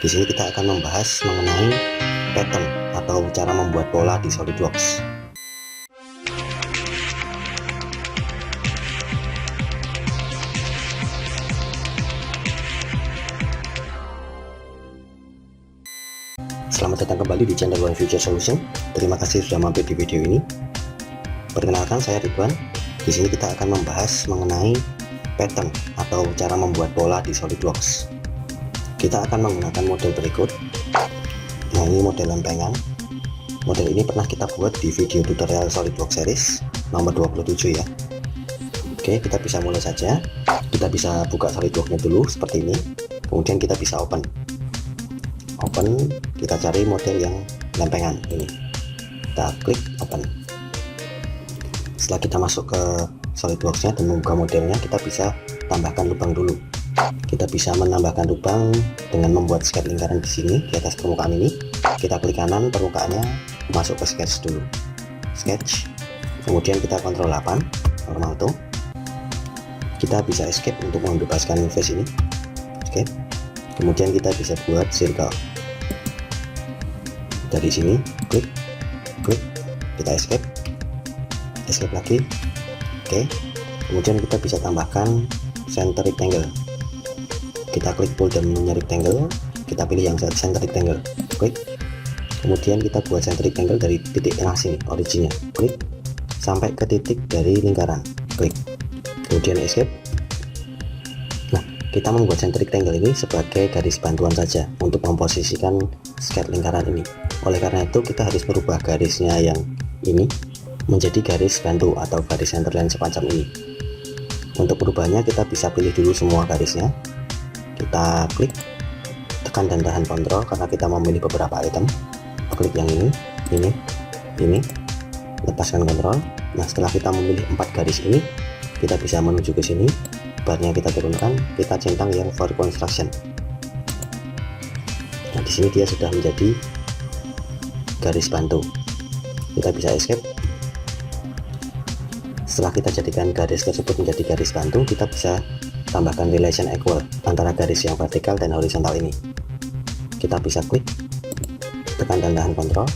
Di sini kita akan membahas mengenai pattern atau cara membuat pola di SolidWorks. Selamat datang kembali di channel One Future Solution. Terima kasih sudah mampir di video ini. Perkenalkan, saya Ridwan. Di sini kita akan membahas mengenai pattern atau cara membuat pola di SolidWorks. Kita akan menggunakan model berikut. Nah, ini model lempengan. Model ini pernah kita buat di video tutorial SolidWorks series nomor 27 ya. Oke, kita bisa mulai saja. Kita bisa buka SolidWorks-nya dulu seperti ini. Kemudian kita bisa open, kita cari model yang lempengan ini, kita klik open. Setelah kita masuk ke SolidWorks-nya dan membuka modelnya, kita bisa tambahkan lubang dulu. Kita bisa menambahkan lubang dengan membuat sketch lingkaran di sini di atas permukaan ini. Kita klik kanan permukaannya, masuk ke sketch dulu, sketch, kemudian kita Ctrl 8 normal tuh. Kita bisa escape untuk membebaskan face ini, escape. Kemudian kita bisa buat circle. Dari sini klik, kita escape lagi. Oke, kemudian kita bisa tambahkan center rectangle. Kita klik tool dan menu rectangle, kita pilih yang center rectangle, klik. Kemudian kita buat center rectangle dari titik tengah sini, originnya, klik, sampai ke titik dari lingkaran, klik. Kemudian escape. Nah, kita membuat center rectangle ini sebagai garis bantuan saja untuk memposisikan sketch lingkaran ini. Oleh karena itu kita harus merubah garisnya yang ini menjadi garis bantu atau garis centerline semacam ini. Untuk perubahannya kita bisa pilih dulu semua garisnya. Kita klik, tekan dan tahan Ctrl karena kita memilih beberapa item. Klik yang ini, lepaskan Ctrl. Nah, setelah kita memilih 4 garis ini, kita bisa menuju ke sini, barnya kita turunkan, kita centang yang for construction. Nah, di sini dia sudah menjadi garis bantu. Kita bisa escape. Setelah kita jadikan garis tersebut menjadi garis bantu, kita bisa tambahkan relation equal antara garis yang vertikal dan horizontal ini. Kita bisa klik, tekan dan tahan Ctrl,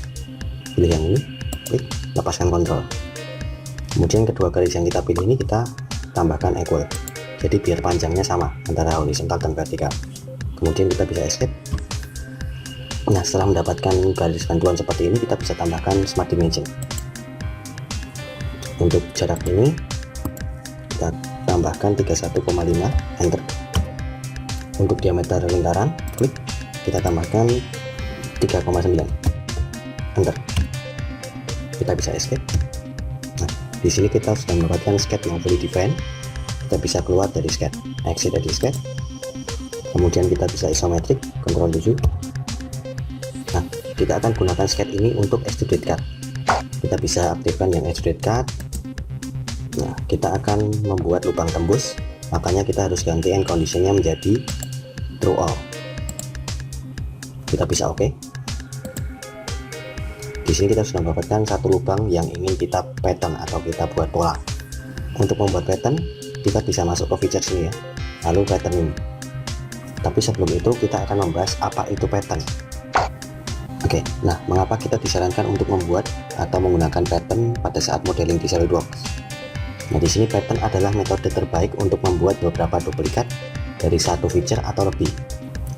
pilih yang ini, klik, lepaskan Ctrl. Kemudian kedua garis yang kita pilih ini kita tambahkan equal, jadi biar panjangnya sama antara horizontal dan vertikal. Kemudian kita bisa escape. Nah, setelah mendapatkan garis bantuan seperti ini, kita bisa tambahkan smart dimension. Untuk jarak ini kita tambahkan 31,5, enter. Untuk diameter lingkaran, klik, kita tambahkan 3,9, enter. Kita bisa escape. Nah, di sini kita sudah mendapatkan sketch yang fully defined. Kita bisa keluar dari sketch, exit dari sketch. Kemudian kita bisa isometric, Ctrl 7. Nah, kita akan gunakan sketch ini untuk extrude cut. Kita bisa aktifkan yang extrude cut. Nah, kita akan membuat lubang tembus, makanya kita harus ganti end conditionnya menjadi true all. Kita bisa oke. Di sini kita sudah mendapatkan satu lubang yang ingin kita pattern atau kita buat pola. Untuk membuat pattern, kita bisa masuk ke feature sini ya, lalu pattern ini. Tapi sebelum itu kita akan membahas apa itu pattern. Oke, nah mengapa kita disarankan untuk membuat atau menggunakan pattern pada saat modeling di SolidWorks? Nah, di sini pattern adalah metode terbaik untuk membuat beberapa duplikat dari satu feature atau lebih.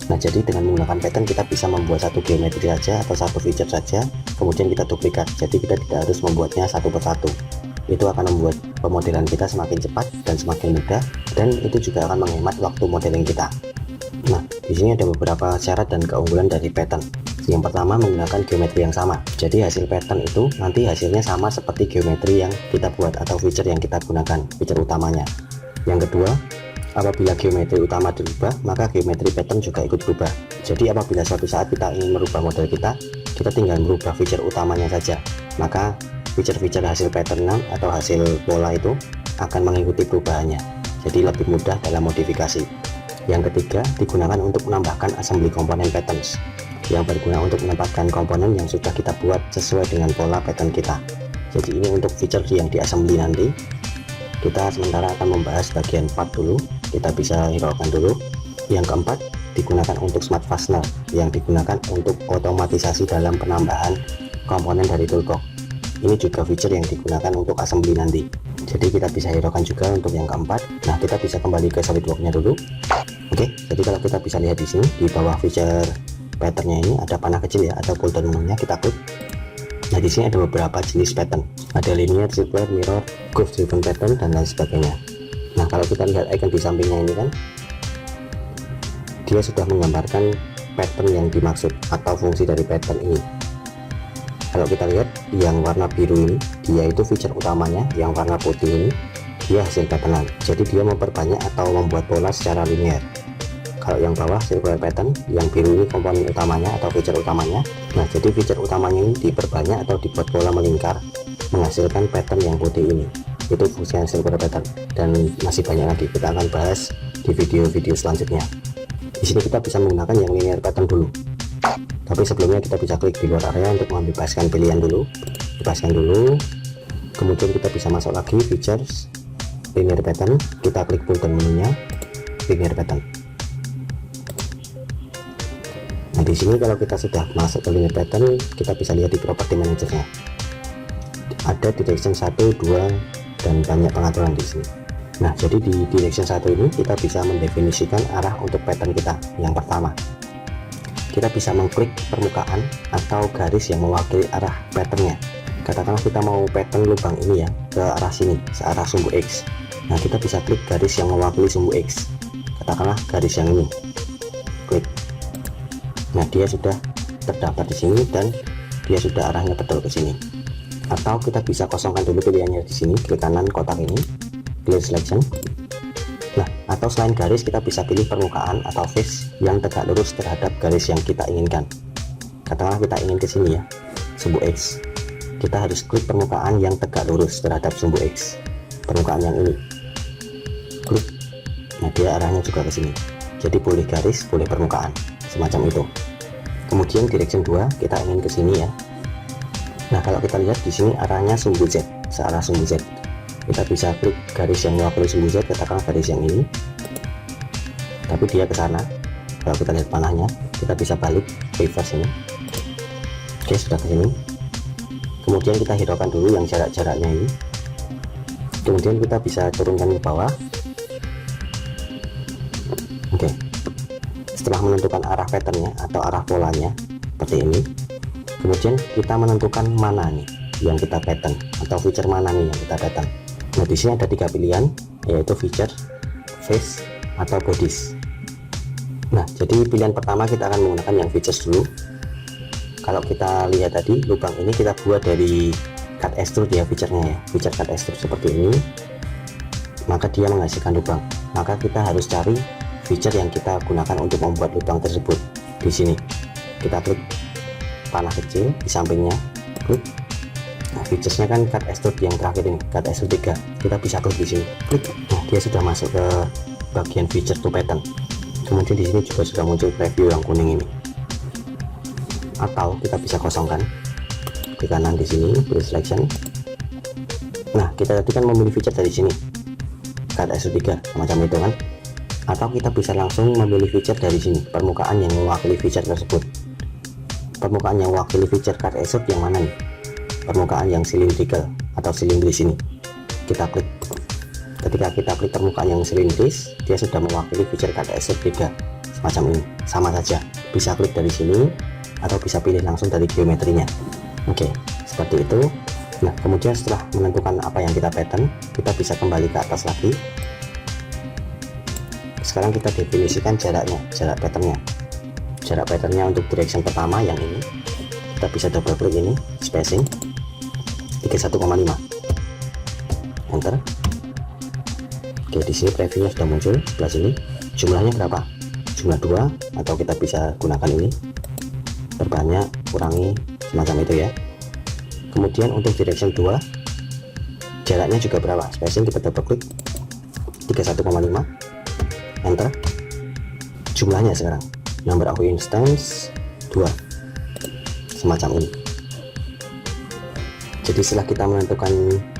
Nah, jadi dengan menggunakan pattern kita bisa membuat satu geometri saja atau satu feature saja, kemudian kita duplikat. Jadi kita tidak harus membuatnya satu persatu. Itu akan membuat pemodelan kita semakin cepat dan semakin mudah, dan itu juga akan menghemat waktu modeling kita. Nah, di sini ada beberapa syarat dan keunggulan dari pattern. Yang pertama, menggunakan geometri yang sama. Jadi hasil pattern itu nanti hasilnya sama seperti geometri yang kita buat atau feature yang kita gunakan, feature utamanya. Yang kedua, apabila geometri utama dirubah, maka geometri pattern juga ikut berubah. Jadi apabila suatu saat kita ingin merubah model kita tinggal merubah feature utamanya saja. Maka feature-feature hasil pattern atau hasil pola itu akan mengikuti perubahannya. Jadi lebih mudah dalam modifikasi. Yang ketiga, digunakan untuk menambahkan assembly komponen patterns, yang berguna untuk menempatkan komponen yang sudah kita buat sesuai dengan pola pattern kita. Jadi ini untuk feature yang di assembly nanti. Kita sementara akan membahas bagian part dulu, kita bisa hiraukan dulu. Yang keempat, digunakan untuk smart fastener yang digunakan untuk otomatisasi dalam penambahan komponen dari toolbox. Ini juga feature yang digunakan untuk assembly nanti. Jadi kita bisa hiraukan juga untuk yang keempat. Nah, kita bisa kembali ke SolidWorks-nya dulu. Oke, jadi kalau kita bisa lihat di sini di bawah feature patternnya ini ada panah kecil ya, ada pull down menu-nya, kita klik. Nah, di sini ada beberapa jenis pattern. Ada linear, circular, mirror, groove driven pattern dan lain sebagainya. Nah, kalau kita lihat icon di sampingnya ini kan, dia sudah menggambarkan pattern yang dimaksud atau fungsi dari pattern ini. Kalau kita lihat yang warna biru ini, dia itu feature utamanya. Yang warna putih ini, dia hasil patternan. Jadi dia memperbanyak atau membuat pola secara linear. Kalau yang bawah circular pattern, yang biru ini komponen utamanya atau feature utamanya. Nah, jadi feature utamanya ini diperbanyak atau dibuat pola melingkar, menghasilkan pattern yang putih ini. Itu fungsi circular pattern, dan masih banyak lagi. Kita akan bahas di video-video selanjutnya. Di sini kita bisa menggunakan yang linear pattern dulu. Tapi sebelumnya kita bisa klik di luar area untuk membebaskan pilihan dulu. Bebaskan dulu. Kemudian kita bisa masuk lagi features linear pattern. Kita klik pull down menunya linear pattern. Nah, di sini kalau kita sudah masuk ke linear pattern, kita bisa lihat di property manager-nya. Ada direction 1, 2, dan banyak pengaturan di sini. Nah, jadi di direction 1 ini kita bisa mendefinisikan arah untuk pattern kita. Yang pertama, kita bisa mengklik permukaan atau garis yang mewakili arah patternnya. Katakanlah kita mau pattern lubang ini ya ke arah sini, searah sumbu X. Nah, kita bisa klik garis yang mewakili sumbu X. Katakanlah garis yang ini. Klik. Nah, dia sudah terdapat di sini dan dia sudah arahnya betul ke sini. Atau kita bisa kosongkan dulu pilihannya di sini, klik kanan kotak ini, clear selection. Nah, atau selain garis kita bisa pilih permukaan atau face yang tegak lurus terhadap garis yang kita inginkan. Katakanlah kita ingin ke sini ya, sumbu X. Kita harus klik permukaan yang tegak lurus terhadap sumbu X. Permukaan yang ini. Klik. Nah, dia arahnya juga ke sini. Jadi boleh garis, boleh permukaan, semacam itu. Kemudian direction 2 kita ingin ke sini ya. Nah, kalau kita lihat di sini arahnya sumbu Z, searah sumbu Z. Kita bisa klik garis yang mewakili sumbu Z, katakan garis yang ini, tapi dia ke sana. Kalau kita lihat panahnya, kita bisa balik reverse ini. Oke, sudah ke sini. Kemudian kita hiraukan dulu yang jarak-jaraknya ini. Kemudian kita bisa turunkan ke bawah. Oke, setelah menentukan arah patternnya atau arah polanya seperti ini, kemudian kita menentukan mana nih yang kita pattern atau feature mana nih yang kita pattern. Nah, di sini ada 3 pilihan, yaitu feature, face, atau bodies. Nah, jadi pilihan pertama kita akan menggunakan yang features dulu. Kalau kita lihat tadi, lubang ini kita buat dari cut extrude ya, feature-nya ya, feature cut extrude seperti ini. Maka dia menghasilkan lubang. Maka kita harus cari feature yang kita gunakan untuk membuat lubang tersebut. Di sini kita klik panah kecil di sampingnya, klik. Nah, featuresnya kan cut extrude yang terakhir ini, cut extrude 3. Kita bisa klik di sini, klik. Nah, dia sudah masuk ke bagian feature to pattern. Kemudian di sini juga sudah muncul preview yang kuning ini. Atau kita bisa kosongkan, klik kanan di sini, clear selection. Nah, kita tadi kan memilih feature dari sini, cut extrude 3, semacam itu kan. Atau kita bisa langsung memilih feature dari sini, permukaan yang mewakili feature tersebut. Permukaan yang mewakili feature cut extrude yang mana nih? Permukaan yang cylindrical atau silindris ini. Kita klik. Ketika kita klik permukaan yang silindris, dia sudah mewakili feature cut extrude 3 semacam ini. Sama saja, bisa klik dari sini atau bisa pilih langsung dari geometrinya. Oke, seperti itu. Nah, kemudian setelah menentukan apa yang kita pattern, kita bisa kembali ke atas lagi. Sekarang kita definisikan jaraknya, jarak patternnya. Jarak patternnya untuk direction pertama yang ini, kita bisa double klik ini, spacing 31,5, enter. Oke, di sini previewnya sudah muncul sebelah sini. Jumlahnya berapa? Jumlah 2, atau kita bisa gunakan ini, perbanyak, kurangi, semacam itu ya. Kemudian untuk direction 2, jaraknya juga berapa? Spacing kita double klik 31,5, enter. Jumlahnya sekarang number of instance 2, semacam ini. Jadi setelah kita menentukan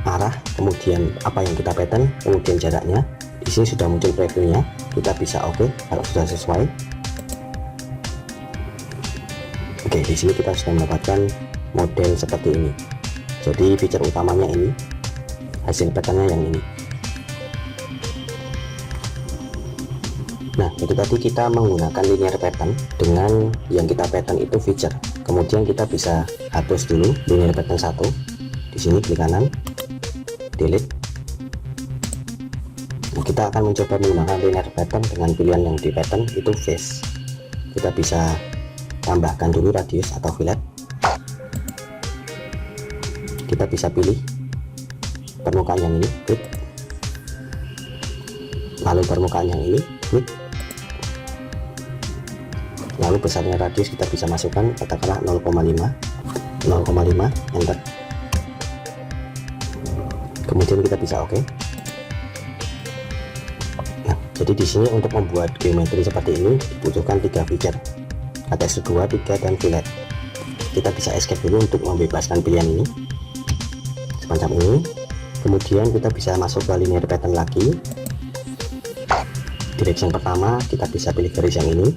arah, kemudian apa yang kita pattern, kemudian jaraknya, di sini sudah muncul previewnya. Kita bisa oke kalau sudah sesuai. Oke, di sini kita sudah mendapatkan model seperti ini. Jadi feature utamanya ini, hasil patternnya yang ini. Nah, itu tadi kita menggunakan linear pattern dengan yang kita pattern itu feature. Kemudian kita bisa hapus dulu linear pattern 1. Di sini klik kanan, delete. Nah, kita akan mencoba menggunakan linear pattern dengan pilihan yang di pattern itu face. Kita bisa tambahkan dulu radius atau fillet. Kita bisa pilih permukaan yang ini, klik. Lalu permukaan yang ini, klik. Lalu besarnya radius kita bisa masukkan katakanlah 0,5, enter. Kemudian kita bisa oke. Nah, jadi di sini untuk membuat geometri seperti ini dibutuhkan 3 feature, cut extrude 2, 3, dan fillet. Kita bisa escape dulu untuk membebaskan pilihan ini semacam ini. Kemudian kita bisa masuk ke linear pattern lagi. Direction pertama kita bisa pilih garis yang ini.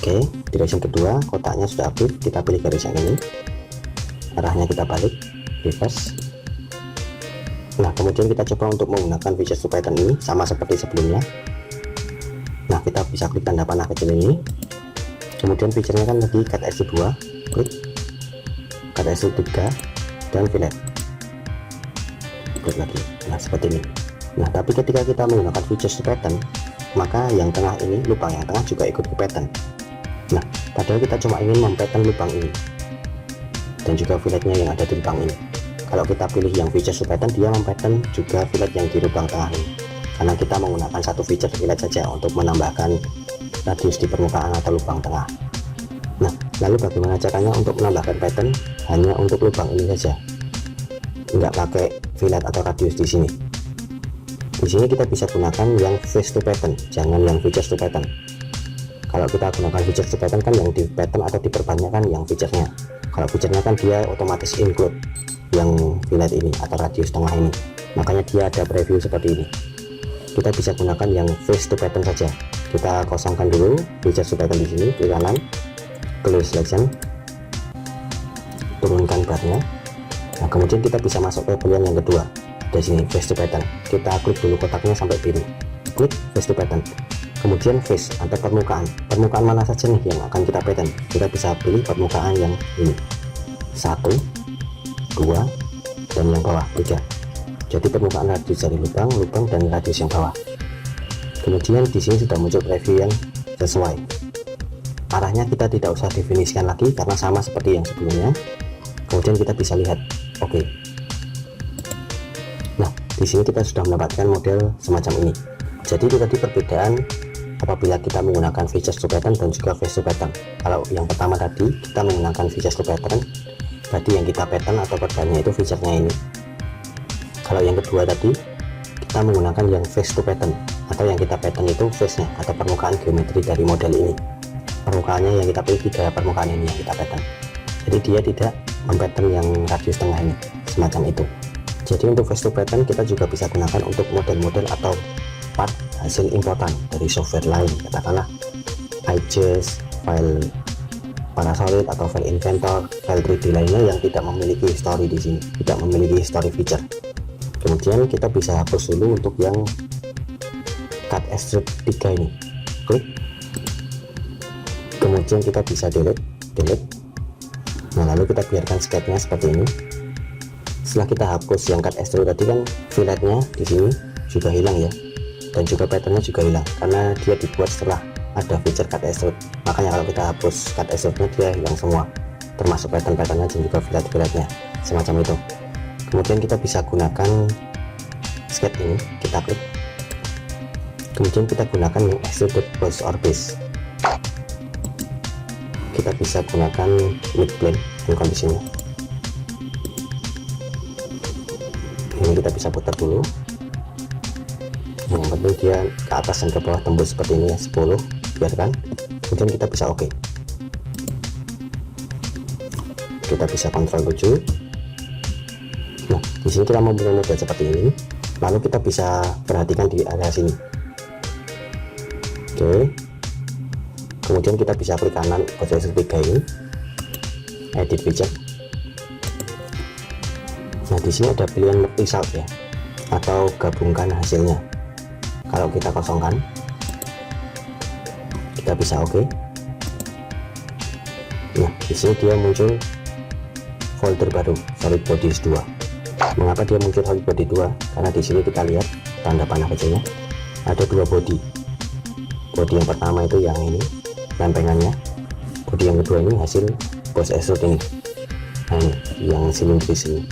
Oke, direction kedua kotaknya sudah aktif, kita pilih garis yang ini, arahnya kita balik, reverse. Nah, kemudian kita coba untuk menggunakan feature to pattern ini sama seperti sebelumnya. Nah, kita bisa klik tanda panah kecil ini. Kemudian featurenya kan tadi cut extrude 2, klik, cut extrude 3, dan fillet, klik lagi. Nah, seperti ini. Nah, tapi ketika kita menggunakan feature to pattern, maka yang tengah ini, lubang yang tengah juga ikut ke pattern. Nah, padahal kita cuma ingin mempattern lubang ini dan juga filletnya yang ada di lubang ini. Kalau kita pilih yang feature to pattern, dia mempattern juga fillet yang di lubang tengah ini, karena kita menggunakan satu feature fillet saja untuk menambahkan radius di permukaan atau lubang tengah. Nah, lalu bagaimana caranya untuk menambahkan pattern hanya untuk lubang ini saja, nggak pakai fillet atau radius di sini? Di sini kita bisa gunakan yang face to pattern, jangan yang feature to pattern. Kalau kita gunakan feature to pattern kan yang di pattern atau diperbanyak kan yang featurenya. Kalau featurenya kan dia otomatis include yang fillet ini atau radius tengah ini, makanya dia ada preview seperti ini. Kita bisa gunakan yang face to pattern saja. Kita kosongkan dulu feature to pattern di sini, klik kanan, close selection, turunkan barnya. Nah, kemudian kita bisa masuk ke pilihan yang kedua, di sini face to pattern. Kita klik dulu kotaknya sampai pilih, klik face to pattern. Kemudian face atau permukaan mana saja nih yang akan kita pattern. Kita bisa pilih permukaan yang ini, 1, 2, dan yang bawah 3. Jadi permukaan radius dari lubang dan radius yang bawah. Kemudian di sini sudah muncul preview yang sesuai. Arahnya kita tidak usah definisikan lagi karena sama seperti yang sebelumnya. Kemudian kita bisa lihat, oke. Nah, di sini kita sudah mendapatkan model semacam ini. Jadi itu tadi perbedaan apabila kita menggunakan feature to pattern dan juga face to pattern. Kalau yang pertama tadi kita menggunakan feature to pattern, tadi yang kita pattern atau perbannya itu featurenya ini. Kalau yang kedua tadi kita menggunakan yang face to pattern, atau yang kita pattern itu face-nya atau permukaan geometri dari model ini. Permukaannya yang kita pilih 3 permukaan ini yang kita pattern. Jadi dia tidak mempattern yang radius tengah ini, semacam itu. Jadi untuk face to pattern kita juga bisa gunakan untuk model-model atau part hasil importan dari software lain, katakanlah iGES, file Parasolid atau file Inventor, file 3D lainnya yang tidak memiliki history di sini, tidak memiliki history feature. Kemudian kita bisa hapus dulu untuk yang cut extrude 3 ini, klik. Kemudian kita bisa delete. Nah, lalu kita biarkan sketch-nya seperti ini. Setelah kita hapus yang cut extrude tadi kan filletnya di sini juga hilang ya, dan juga patternnya juga hilang karena dia dibuat setelah ada feature cut extrude. Makanya kalau kita hapus cut extrude-nya dia hilang semua, termasuk pattern-patternnya dan juga fillet-filletnya semacam itu. Kemudian kita bisa gunakan sketch ini, kita klik. Kemudian kita gunakan yang extruded base or base. Kita bisa gunakan mid plane dan kondisinya. Ini kita bisa putar dulu. Yang penting dia ke atas dan ke bawah tembus seperti ini ya, 10, biarkan. Kemudian kita bisa oke. Kita bisa kontrol 7. Nah, di sini kita mempunyai model seperti ini. Lalu kita bisa perhatikan di area sini. Oke. Kemudian kita bisa klik kanan posisi 3 ini, edit feature. Nah di sini ada pilihan result ya, atau gabungkan hasilnya. Kalau kita kosongkan, kita bisa oke. Nah di sini dia muncul folder baru solid bodies 2. Mengapa dia muncul solid body 2? Karena di sini kita lihat tanda panah kecilnya ada 2 body. Body yang pertama itu yang ini lempengannya, body yang kedua ini hasil post extrude ini. Nah ini yang silindris ini.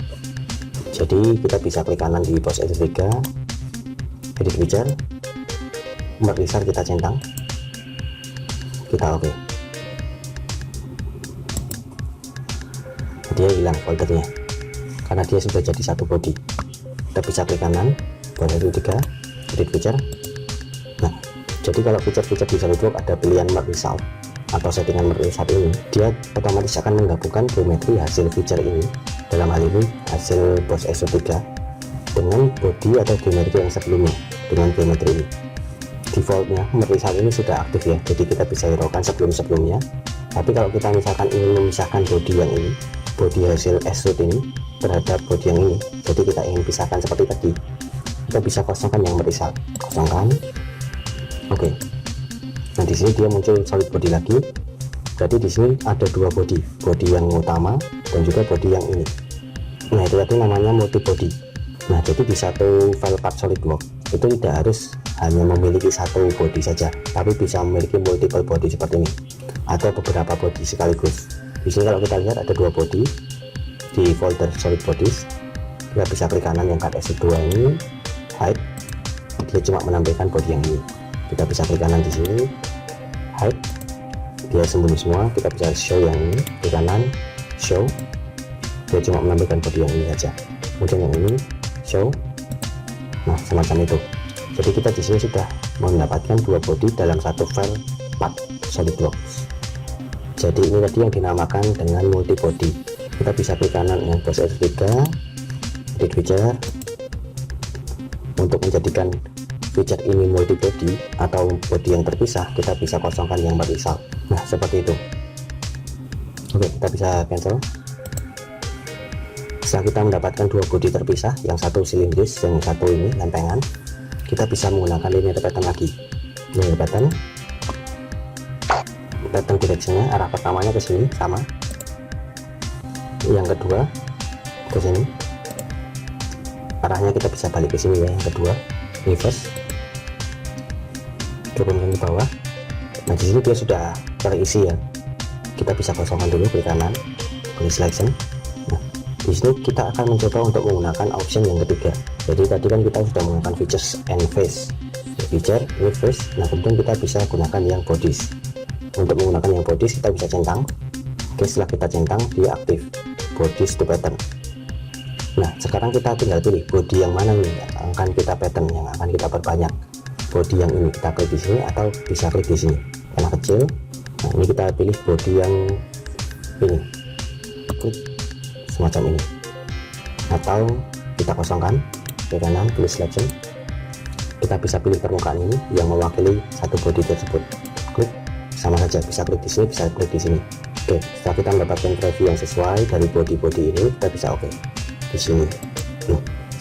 Jadi kita bisa klik kanan di post extrude 3, edit feature, result kita centang, kita oke. Dia hilang foldernya karena dia sudah jadi satu body. Kita bisa klik kanan post extrude 3, edit feature. Nah jadi kalau feature-feature di SolidWorks ada pilihan merge result atau settingan merge result ini, dia otomatis akan menggabungkan geometri hasil feature ini, dalam hal ini hasil post extrude 3 dengan body atau geometri yang sebelumnya dengan geometri ini. Defaultnya merge result ini sudah aktif ya, jadi kita bisa hiraukan sebelum-sebelumnya. Tapi kalau kita misalkan ingin memisahkan body yang ini, body hasil extrude ini terhadap body yang ini, jadi kita ingin pisahkan seperti tadi, kita bisa kosongkan yang merge result, kosongkan. Oke. Nah di sini dia muncul solid body lagi. Jadi di sini ada 2 body yang utama dan juga body yang ini. Nah itu tadi namanya multi body. Nah jadi di satu file part SolidWorks itu tidak harus hanya memiliki satu body saja, tapi bisa memiliki multiple body seperti ini, atau beberapa body sekaligus. Di sini kalau kita lihat ada 2 body di folder solid bodies. Kita bisa klik kanan yang cut extrude 2 ini, hide. Dia cuma menampilkan body yang ini. Kita bisa klik kanan di sini, hide, dia sembunyi semua. Kita bisa show yang ini, klik kanan, show, dia cuma menampilkan body yang ini saja. Kemudian yang ini, show. Nah semacam itu. Jadi kita di sini sudah mendapatkan 2 body dalam satu file part SolidWorks. Jadi ini tadi yang dinamakan dengan multi body. Kita bisa klik kanan yang post extrude 3, edit feature. Untuk menjadikan feature ini multi body atau body yang terpisah, kita bisa kosongkan yang merge result. Nah seperti itu. Oke, kita bisa cancel. Setelah kita mendapatkan 2 body terpisah, yang satu silindris, yang satu ini lempengan, kita bisa menggunakan linear pattern lagi. Linear pattern directionnya, arah pertamanya ke sini sama, yang kedua ke sini, arahnya kita bisa balik ke sini ya. Yang kedua reverse, turunkan ke bawah. Nah di sini dia sudah terisi ya. Kita bisa kosongkan dulu, klik kanan, klik selection. Nah di sini kita akan mencoba untuk menggunakan option yang ketiga. Jadi tadi kan kita sudah menggunakan features and face, feature ini face. Nah kemudian kita bisa gunakan yang bodies. Untuk menggunakan yang bodies kita bisa centang. Oke, setelah kita centang dia aktif bodies to pattern. Nah sekarang kita tinggal pilih body yang mana nih yang akan kita pattern, yang akan kita perbanyak. Body yang ini kita klik di sini atau bisa klik di sini panah kecil. Nah ini kita pilih body yang ini, klik semacam ini, atau kita kosongkan, ke kanan pilih selection. Kita bisa pilih permukaan ini yang mewakili satu body tersebut, klik sama saja, bisa klik di sini, bisa klik di sini. Oke, setelah kita mendapatkan preview yang sesuai dari body-body ini, kita bisa oke di sini.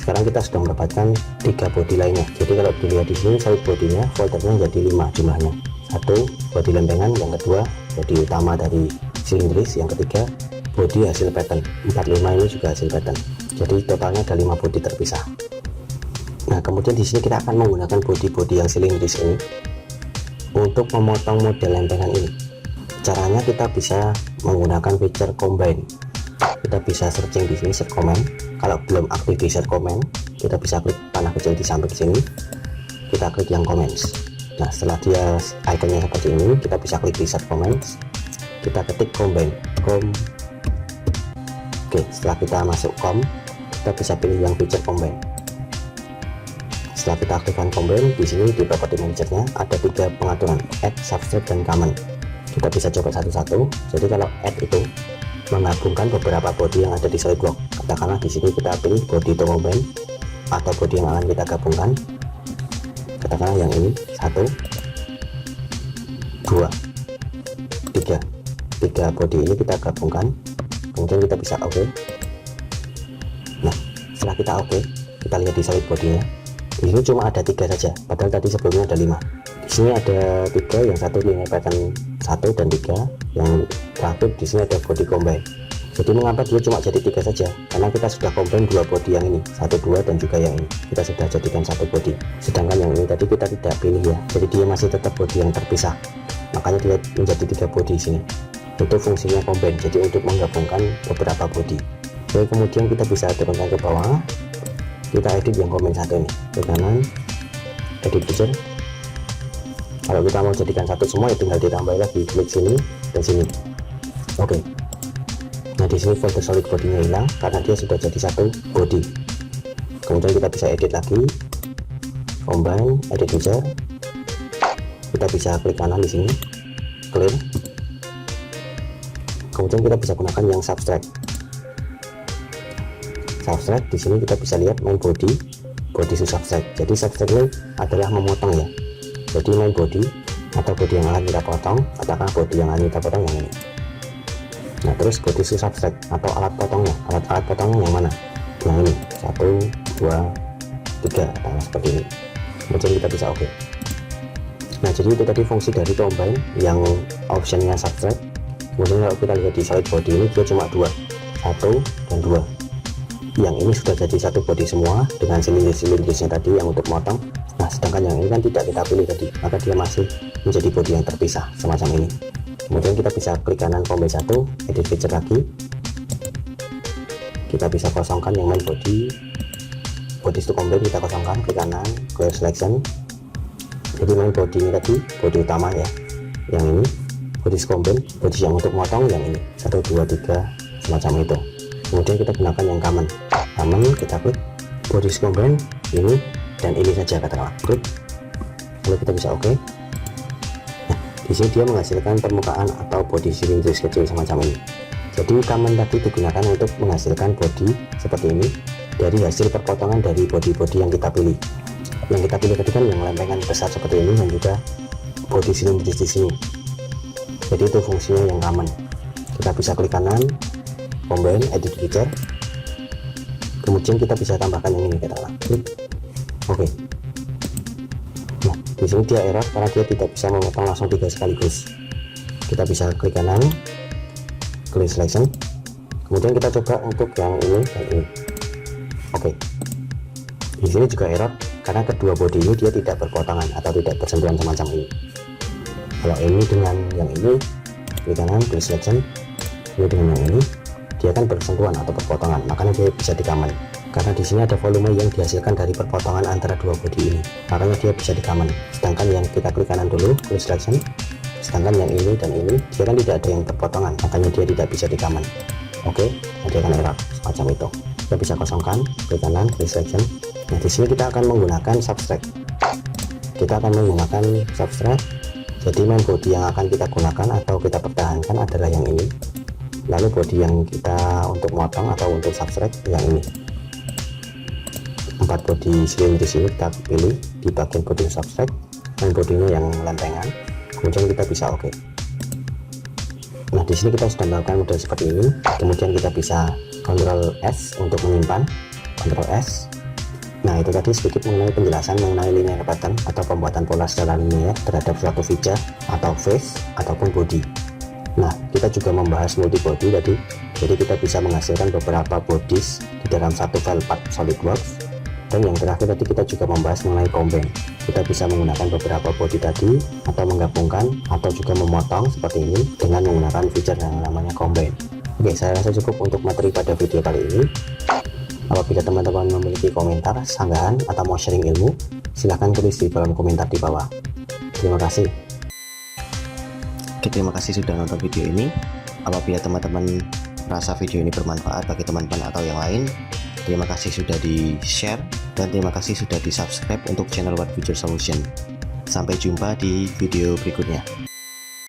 Sekarang kita sudah mendapatkan 3 body lainnya. Jadi kalau dilihat di sini solid bodinya foldernya jadi 5 jumlahnya. Satu body lempengan, yang kedua body utama dari silindris, yang ketiga body hasil pattern. 4, 5 ini juga hasil pattern. Jadi totalnya ada 5 body terpisah. Nah kemudian di sini kita akan menggunakan body-body yang silindris ini untuk memotong model lempengan ini. Caranya kita bisa menggunakan feature combine. Kita bisa searching di sini, search command. Kalau belum aktif di search command, kita bisa klik panah kecil di samping sini, kita klik yang comments. Nah setelah dia ikonnya seperti ini, kita bisa klik di search comments, kita ketik combine. Oke, setelah kita masuk kita bisa pilih yang feature combine. Setelah kita aktifkan combine, di sini di property managernya ada 3 pengaturan, add, subtract, dan comment. Kita bisa coba satu-satu. Jadi kalau add itu menggabungkan beberapa body yang ada di SolidWorks. Katakanlah di sini kita pilih body to combine atau body yang akan kita gabungkan. Katakanlah yang ini 1, 2. tiga body ini kita gabungkan, kemudian kita bisa oke. Nah, setelah kita oke, kita lihat di solid bodinya. Di sini cuma ada 3 saja, padahal tadi sebelumnya ada 5. Di sini ada 3, yang satu linear pattern 1 dan 3, yang terakhir di sini ada body combine. Jadi mengapa dia cuma jadi 3 saja? Karena kita sudah combine 2 body yang ini, 1, 2 dan juga yang ini. Kita sudah jadikan 1 body. Sedangkan yang ini tadi kita tidak pilih ya. Jadi dia masih tetap body yang terpisah. Makanya dia menjadi 3 body di sini. Itu fungsinya combine. Jadi untuk menggabungkan beberapa body. Oke, kemudian kita bisa turunkan ke bawah. Kita edit yang combine 1 ini. Ke kanan, edit feature. Kalau kita mau jadikan 1 semua ya tinggal ditambah lagi, klik sini dan sini. Oke. Nah, di sini folder solid bodinya hilang karena dia sudah jadi 1 body. Kemudian kita bisa edit lagi, combine, edit feature. Kita bisa klik kanan di sini, clear. Kemudian kita bisa gunakan yang subtract. Subtract di sini kita bisa lihat main body to subtract. Jadi subtract ini adalah memotong ya. Jadi main body atau body yang akan kita potong, katakan body yang akan kita potong yang ini. Nah, terus body to subtract atau alat potongnya, alat potongnya yang mana? Yang ini, 1, 2, 3, katakan seperti ini. Kemudian kita bisa oke. Nah, jadi itu tadi fungsi dari combine yang optionnya subtract. Kemudian kalau kita lihat di solid body ini dia cuma 2, 1 dan 2. Yang ini sudah jadi 1 body semua dengan silindir-silindirnya tadi yang untuk motong. Nah, sedangkan yang ini kan tidak kita pilih tadi, maka dia masih menjadi body yang terpisah semacam ini. Kemudian kita bisa klik kanan combine 1, edit feature lagi. Kita bisa kosongkan yang main body to combine, kita kosongkan, klik kanan, clear selection. Jadi main body ini tadi body utama ya, yang ini body to combine, body yang untuk motong yang ini 1, 2, 3 semacam itu. Kemudian kita gunakan yang common, kita klik body to combine ini dan ini saja, katakanlah klik, lalu kita bisa oke. Nah, di sini dia menghasilkan permukaan atau body silinder kecil semacam ini. Jadi common tadi digunakan untuk menghasilkan body seperti ini dari hasil perpotongan dari body-body yang kita pilih. Yang kita pilih tadi kan yang lempengan besar seperti ini dan juga body silinder di sini. Jadi itu fungsinya yang common. Kita bisa klik kanan, combine, edit feature. Kemudian kita bisa tambahkan yang ini, katakanlah klik oke. Nah, di sini dia error karena dia tidak bisa memotong langsung 3 sekaligus. Kita bisa klik kanan, clear selection. Kemudian kita coba untuk yang ini dan ini. Oke. Di sini juga error karena kedua body ini dia tidak berpotongan atau tidak bersentuhan semacam ini. Kalau ini dengan yang ini, klik kanan, clear selection. Ini dengan yang ini, dia kan bersentuhan atau berpotongan, makanya dia bisa dikamen. Karena di sini ada volume yang dihasilkan dari perpotongan antara dua body ini, makanya dia bisa dikamen. Sedangkan yang kita klik kanan dulu, clear selection. Sedangkan yang ini dan ini, dia kan tidak ada yang berpotongan, makanya dia tidak bisa dikamen. Oke, nanti akan error semacam itu. Kita bisa kosongkan, klik kanan, clear selection. Nah, di sini kita akan menggunakan subtract. Kita akan menggunakan subtract. Jadi main body yang akan kita gunakan atau kita pertahankan adalah yang ini. Lalu body yang kita untuk motong atau untuk subtract yang ini. 4 body silinder sini kita pilih di bagian body subtract dan bodinya yang lempengan. Kemudian kita bisa oke. Nah, di sini kita sudah melakukan model seperti ini. Kemudian kita bisa Ctrl S untuk menyimpan, Ctrl S. Nah, itu tadi sedikit mengenai penjelasan mengenai linear pattern atau pembuatan pola secara linear terhadap suatu feature atau face ataupun body. Nah, kita juga membahas multi body tadi. Jadi kita bisa menghasilkan beberapa bodies di dalam satu file path SolidWorks. Dan yang terakhir tadi kita juga membahas mengenai combine. Kita bisa menggunakan beberapa body tadi atau menggabungkan atau juga memotong seperti ini dengan menggunakan feature yang namanya combine. Oke, saya rasa cukup untuk materi pada video kali ini. Apabila teman-teman memiliki komentar, sanggahan, atau mau sharing ilmu, silahkan tulis di kolom komentar di bawah. Terima kasih. Oke, terima kasih sudah nonton video ini. Apabila teman-teman merasa video ini bermanfaat bagi teman-teman atau yang lain, terima kasih sudah di-share dan terima kasih sudah di-subscribe untuk channel What Future Solution. Sampai jumpa di video berikutnya.